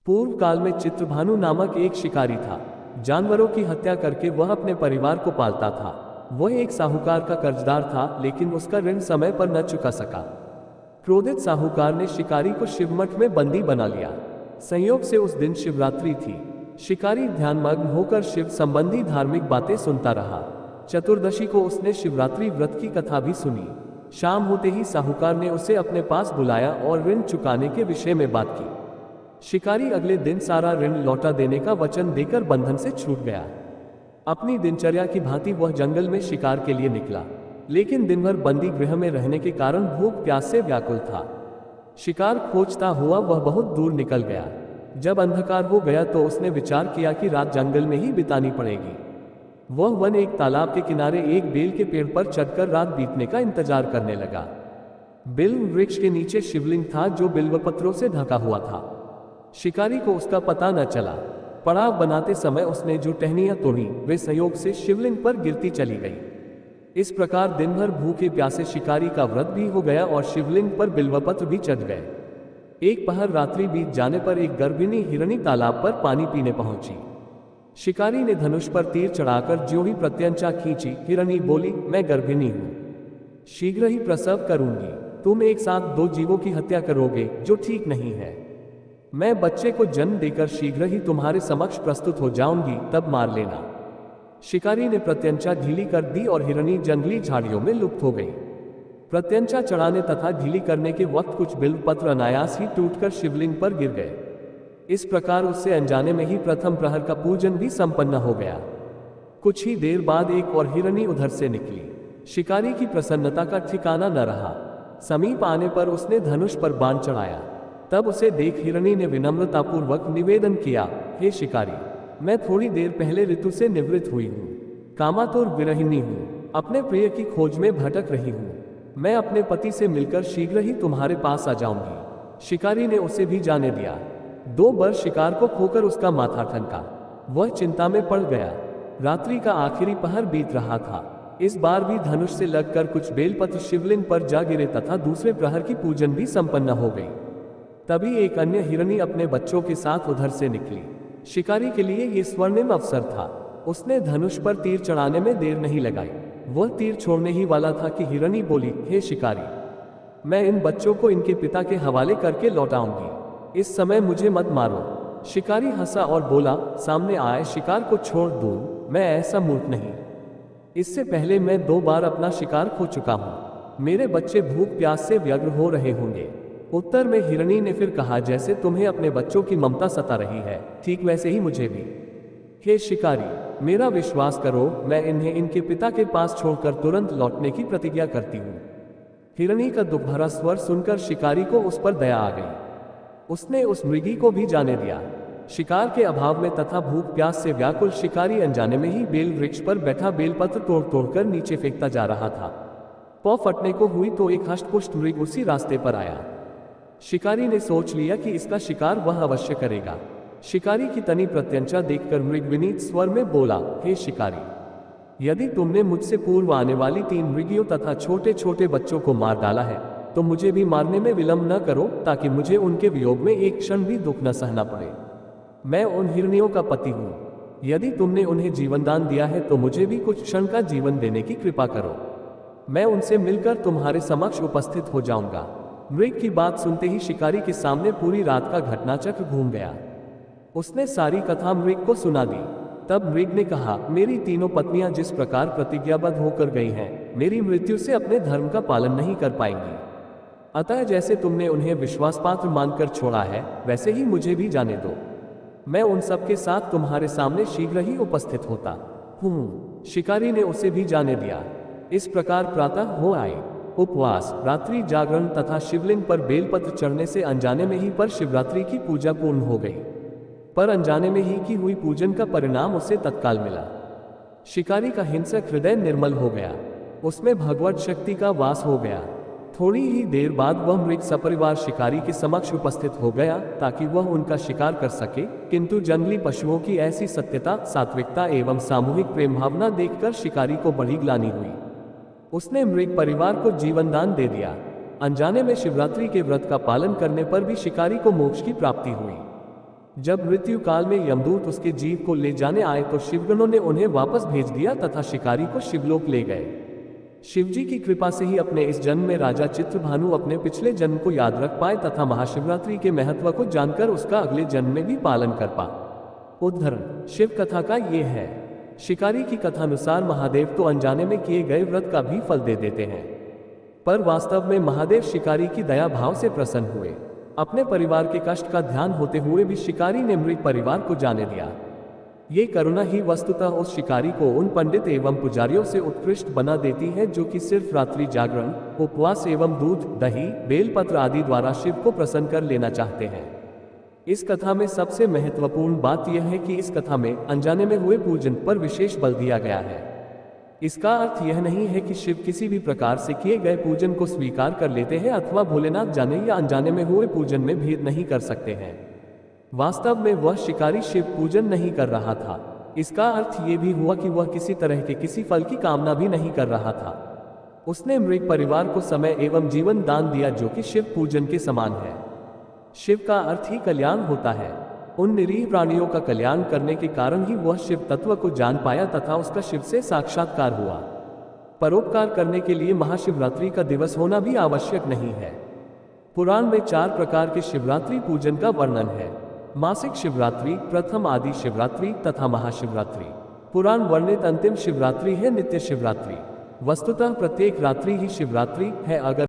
पूर्व काल में चित्रभानु नामक एक शिकारी था। जानवरों की हत्या करके वह अपने परिवार को पालता था। वह एक साहूकार का कर्जदार था, लेकिन उसका ऋण समय पर न चुका सका। क्रोधित साहूकार ने शिकारी को शिवमठ में बंदी बना लिया। संयोग से उस दिन शिवरात्रि थी। शिकारी ध्यानमग्न होकर शिव संबंधी धार्मिक बातें सुनता रहा। चतुर्दशी को उसने शिवरात्रि व्रत की कथा भी सुनी। शाम होते ही साहूकार ने उसे अपने पास बुलाया और ऋण चुकाने के विषय में बात की। शिकारी अगले दिन सारा ऋण लौटा देने का वचन देकर बंधन से छूट गया। अपनी दिनचर्या की भांति वह जंगल में शिकार के लिए निकला, लेकिन दिन भर बंदी गृह में रहने के कारण भूख प्यास से व्याकुल था। शिकार खोजता हुआ वह बहुत दूर निकल गया। जब अंधकार हो गया तो उसने विचार किया कि रात जंगल में ही बितानी पड़ेगी। वह वन एक तालाब के किनारे एक बेल के पेड़ पर चढ़कर रात बीतने का इंतजार करने लगा। बिल्व वृक्ष के नीचे शिवलिंग था जो बिल्वपत्रों से ढका हुआ था। शिकारी को उसका पता न चला। पड़ाव बनाते समय उसने जो टहनियां तोड़ी वे संयोग से शिवलिंग पर गिरती चली गई। इस प्रकार दिन भर भूखे प्यासे शिकारी का व्रत भी हो गया और शिवलिंग पर बिल्वपत्र भी चढ़ गए। एक पहर रात्रि बीत जाने पर एक गर्भिणी हिरणी तालाब पर पानी पीने पहुंची। शिकारी ने धनुष पर तीर चढ़ाकर ज्यों ही प्रत्यंचा खींची, हिरणी बोली, मैं गर्भिणी हूं, शीघ्र ही प्रसव करूंगी। तुम एक साथ दो जीवों की हत्या करोगे, जो ठीक नहीं है। मैं बच्चे को जन्म देकर शीघ्र ही तुम्हारे समक्ष प्रस्तुत हो जाऊंगी, तब मार लेना। शिकारी ने प्रत्यंचा ढीली कर दी और हिरणी जंगली झाड़ियों में लुप्त हो गई। प्रत्यंचा चढ़ाने तथा ढीली करने के वक्त कुछ बिल्वपत्र अनायास ही टूटकर शिवलिंग पर गिर गए। इस प्रकार उससे अनजाने में ही प्रथम प्रहर का पूजन भी संपन्न हो गया। कुछ ही देर बाद एक और हिरणी उधर से निकली। शिकारी की प्रसन्नता का ठिकाना न रहा। समीप आने पर उसने धनुष पर बाण चढ़ाया। तब उसे देख हिरणी ने विनम्रतापूर्वक निवेदन किया, हे शिकारी, मैं थोड़ी देर पहले ऋतु से निवृत्त हुई हूँ, कामातुर विरहिणी हूँ, अपने प्रिय की खोज में भटक रही हूँ। मैं अपने पति से मिलकर शीघ्र ही तुम्हारे पास आ जाऊंगी। शिकारी ने उसे भी जाने दिया। 2 वर्ष शिकार को खोकर उसका माथा ठनका। वह चिंता में पड़ गया। रात्रि का आखिरी पहर बीत रहा था। इस बार भी धनुष से लगकर कुछ बेलपत्र शिवलिंग पर जा गिरे तथा दूसरे प्रहर की पूजन भी संपन्न हो गई। तभी एक अन्य हिरणी अपने बच्चों के साथ उधर से निकली। शिकारी के लिए यह स्वर्णिम अवसर था। उसने धनुष पर तीर चढ़ाने में देर नहीं लगाई। वह तीर छोड़ने ही वाला था कि हिरणी बोली, हे शिकारी, मैं इन बच्चों को इनके पिता के हवाले करके लौटाऊंगी। इस समय मुझे मत मारो। शिकारी हंसा और बोला, सामने आए शिकार को छोड़ दूं, मैं ऐसा मूर्ख नहीं। इससे पहले मैं 2 बार अपना शिकार खो चुका हूं। मेरे बच्चे भूख प्यास से व्यग्र हो रहे होंगे। उत्तर में हिरणी ने फिर कहा, जैसे तुम्हें अपने बच्चों की ममता सता रही है, ठीक वैसे ही मुझे भी। हे शिकारी, मेरा विश्वास करो, मैं इन्हें इनके पिता के पास छोड़कर तुरंत लौटने की प्रतिज्ञा करती हूँ। हिरणी का दुख भरा स्वर सुनकर शिकारी को उस पर दया आ गई। उसने उस मृगी को भी जाने दिया। शिकार के अभाव में तथा भूख प्यास से व्याकुल शिकारी अनजाने में ही बेल वृक्ष पर बैठा बेलपत्र तोड़ तोड़कर नीचे फेंकता जा रहा था। पौ फटने को हुई तो एक हष्टपुष्ट मृग उसी रास्ते पर आया। शिकारी ने सोच लिया कि इसका शिकार वह अवश्य करेगा। शिकारी की तनी प्रत्यंचा देखकर मृग विनीत स्वर में बोला, हे शिकारी, यदि तुमने मुझसे पूर्व आने वाली 3 मृगियों तथा छोटे छोटे बच्चों को मार डाला है तो मुझे भी मारने में विलंब न करो, ताकि मुझे उनके वियोग में एक क्षण भी दुख न सहना पड़े। मैं उन हिरनियों का पति हूँ। यदि तुमने उन्हें जीवनदान दिया है तो मुझे भी कुछ क्षण का जीवन देने की कृपा करो। मैं उनसे मिलकर तुम्हारे समक्ष उपस्थित हो जाऊंगा। मृग की बात सुनते ही शिकारी के सामने पूरी रात का घटनाचक्र घूम गया। उसने सारी कथा मृग को सुना दी। तब मृग ने कहा, मेरी तीनों पत्नियां जिस प्रकार प्रतिज्ञाबद्ध होकर गई हैं, मेरी मृत्यु से अपने धर्म का पालन नहीं कर पाएंगी। अतः जैसे तुमने उन्हें विश्वासपात्र मानकर छोड़ा है, वैसे ही मुझे भी जाने दो। मैं उन सबके साथ तुम्हारे सामने शीघ्र ही उपस्थित होता हूँ। शिकारी ने उसे भी जाने दिया। इस प्रकार प्रातः हो आए। उपवास, रात्रि जागरण तथा शिवलिंग पर बेलपत्र चढ़ने से अनजाने में ही पर शिवरात्रि की पूजा पूर्ण हो गई। पर अनजाने में ही की हुई पूजन का परिणाम उसे तत्काल मिला। शिकारी का हिंसक हृदय निर्मल हो गया। उसमें भगवत शक्ति का वास हो गया। थोड़ी ही देर बाद वह मृग सपरिवार शिकारी के समक्ष उपस्थित हो गया ताकि वह उनका शिकार कर सके, किंतु जंगली पशुओं की ऐसी सत्यता, सात्विकता एवं सामूहिक प्रेम भावना देखकर शिकारी को बड़ी ग्लानि हुई। उसने मृग परिवार को जीवनदान दे दिया। अनजाने में शिवरात्रि के व्रत का पालन करने पर भी शिकारी को मोक्ष की प्राप्ति हुई। जब मृत्यु काल में यमदूत उसके जीव को ले जाने आए तो शिवगणों ने उन्हें वापस भेज दिया तथा शिकारी को शिवलोक ले गए। शिवजी की कृपा से ही अपने इस जन्म में राजा चित्रभानु अपने पिछले जन्म को याद रख पाए तथा महाशिवरात्रि के महत्व को जानकर उसका अगले जन्म में भी पालन कर पाए। उदाहरण शिव कथा का ये है। शिकारी की कथानुसार महादेव तो अनजाने में किए गए व्रत का भी फल दे देते हैं, पर वास्तव में महादेव शिकारी की दया भाव से प्रसन्न हुए। अपने परिवार के कष्ट का ध्यान होते हुए भी शिकारी ने मृत परिवार को जाने दिया। ये करुणा ही वस्तुतः उस शिकारी को उन पंडित एवं पुजारियों से उत्कृष्ट बना देती है जो कि सिर्फ रात्रि जागरण, उपवास एवं दूध, दही, बेलपत्र आदि द्वारा शिव को प्रसन्न कर लेना चाहते हैं। इस कथा में सबसे महत्वपूर्ण बात यह है कि इस कथा में अनजाने में हुए पूजन पर विशेष बल दिया गया है। इसका अर्थ यह नहीं है कि शिव किसी भी प्रकार से किए गए पूजन को स्वीकार कर लेते हैं अथवा भोलेनाथ जाने या अनजाने में हुए पूजन में भेद नहीं कर सकते हैं। वास्तव में वह शिकारी शिव पूजन नहीं कर रहा था। इसका अर्थ ये भी हुआ कि वह किसी तरह के किसी फल की कामना भी नहीं कर रहा था। उसने मृत परिवार को समय एवं जीवन दान दिया जो कि शिव पूजन के समान है। शिव का अर्थ ही कल्याण होता है। उन निरीह प्राणियों का कल्याण करने के कारण ही वह शिव तत्व को जान पाया तथा उसका शिव से साक्षात्कार हुआ। परोपकार करने के लिए महाशिवरात्रि का दिवस होना भी आवश्यक नहीं है। पुराण में 4 प्रकार के शिवरात्रि पूजन का वर्णन है। मासिक शिवरात्रि, प्रथम आदि शिवरात्रि तथा महाशिवरात्रि। पुराण वर्णित अंतिम शिवरात्रि है नित्य शिवरात्रि। वस्तुतः प्रत्येक रात्रि ही शिवरात्रि है। अगर